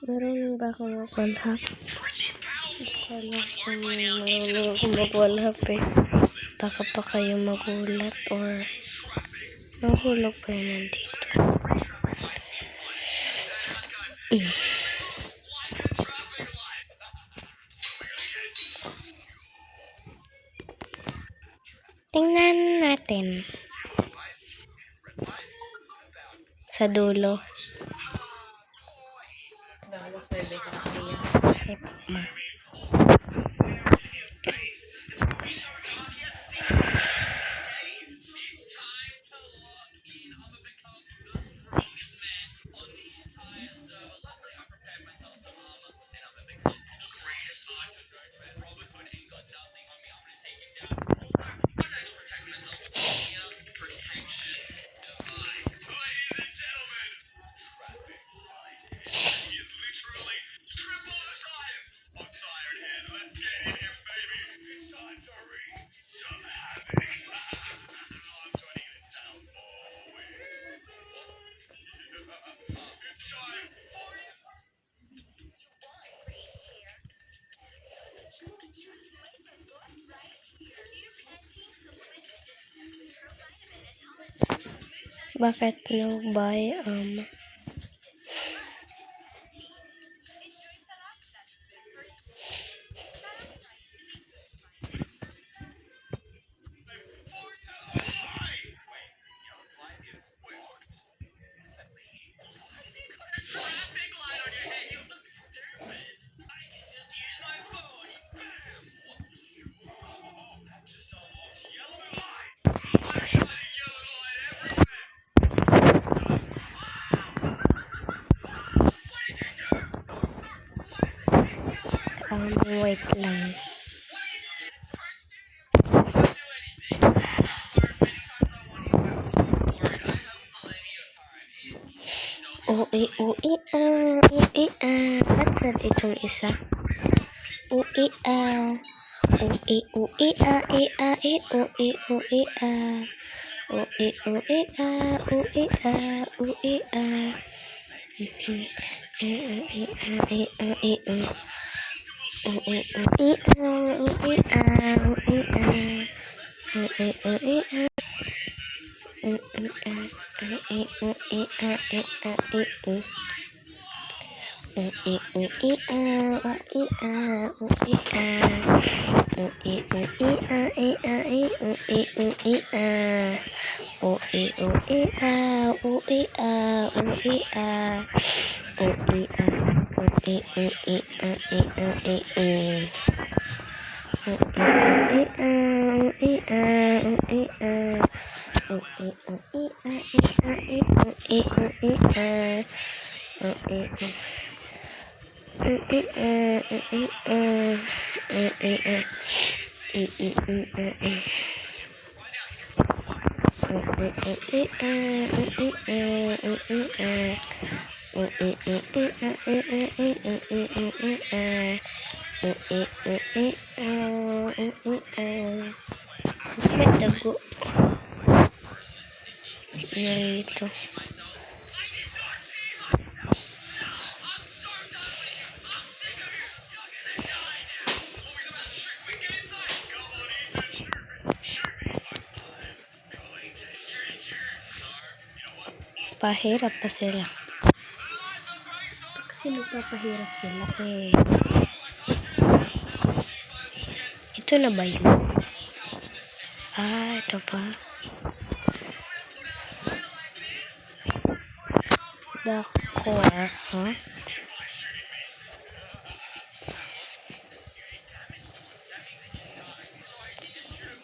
Marunong ba ako mag-wallhap? Alam ko marunong ako mag-wallhap eh. Baka pa kayo magulat or nahulog pa yun nandito. Tingnan natin. Sa dulo. Bakit nag-buy wait lang. At itong isa. Dago. Ito. Pahirap pa sila. Kasi magpapahirap sila eh. Ito na ba yun? Ito pa. The core, huh?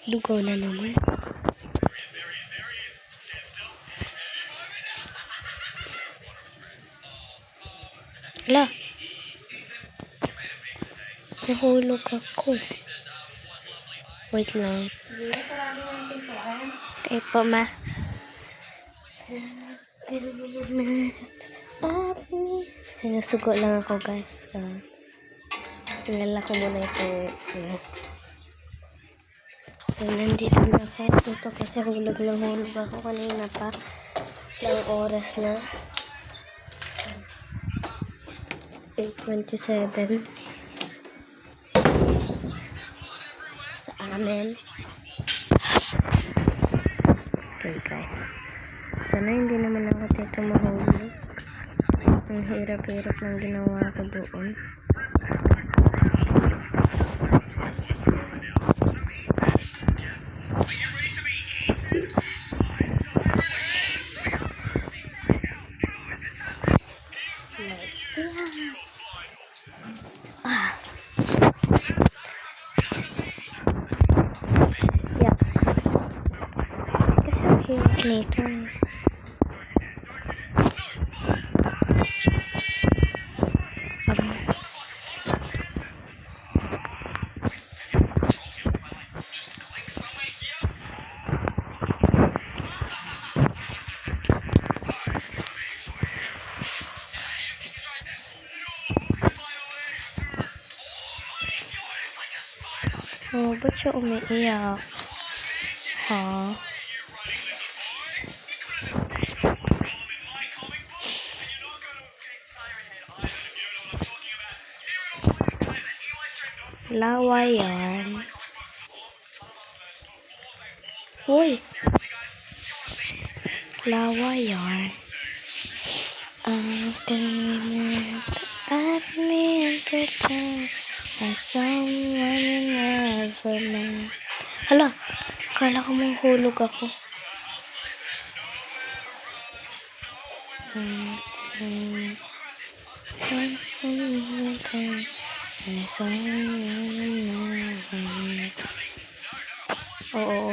Lugaw na naman. Hala. Nahulog ako. Wait lang. Okay po, ma. Sinusugo lang ako, guys. Tingala ko muna ito. So, nandito na ako dito kasi hulog ako kanina pa. Ilang oras na. 8:27 sa amin. Okay guys. Sana hindi naman ako dito mahulog. Ang hirap-hirap ng ginawa ko doon. Yeah. Kasi ang hirap nito. Oh, ba't siya umiiyak? Ha? Lawa yan. Uy! Lawa yan. I'm gonna at me and pretend as someone you never met. Hala! Kala ko mahulog ako. Oo.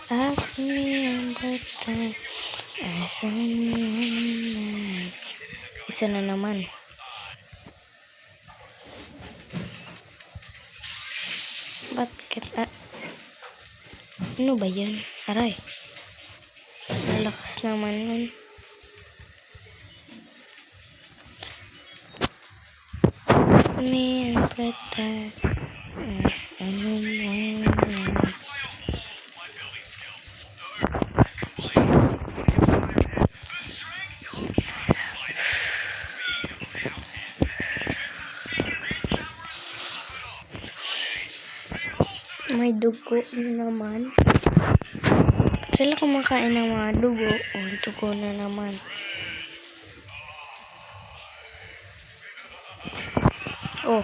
At me and pretend as someone. Isa na naman. Ba't kita? Ano ba yan? Aray. Malakas naman nun. Me and pretend. May dugo naman. Sila kumakain ng mga dugo. O, dugo na naman. Oh.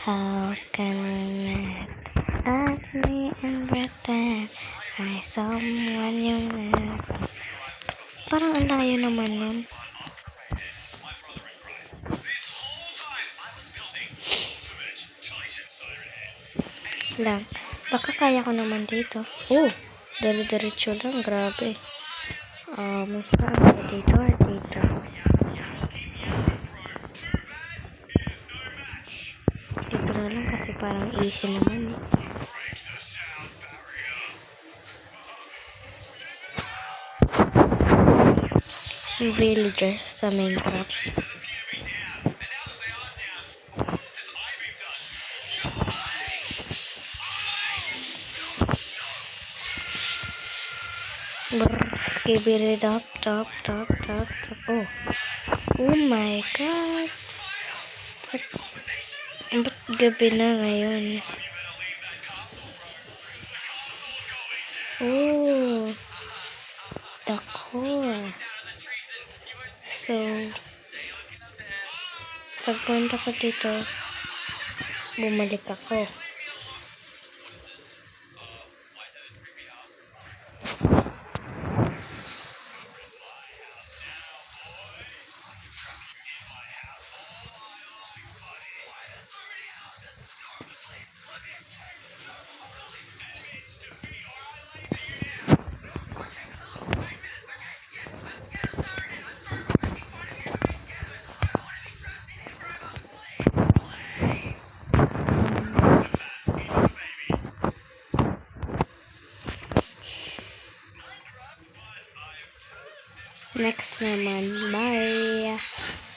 How can I at me and pretend I someone you met? Parang ang layo naman nun. Lang. Baka kaya ko naman dito. Oh, dire-diretso lang. Grabe. Saan ba dito or dito? Dito na lang kasi parang easy naman. Villager sa Minecraft. Skibidi top. Oh. Oh my god. Ba't gabi na ngayon? Oh. Dako. So, pagpunta ko dito, bumalik ako. next naman. Bye!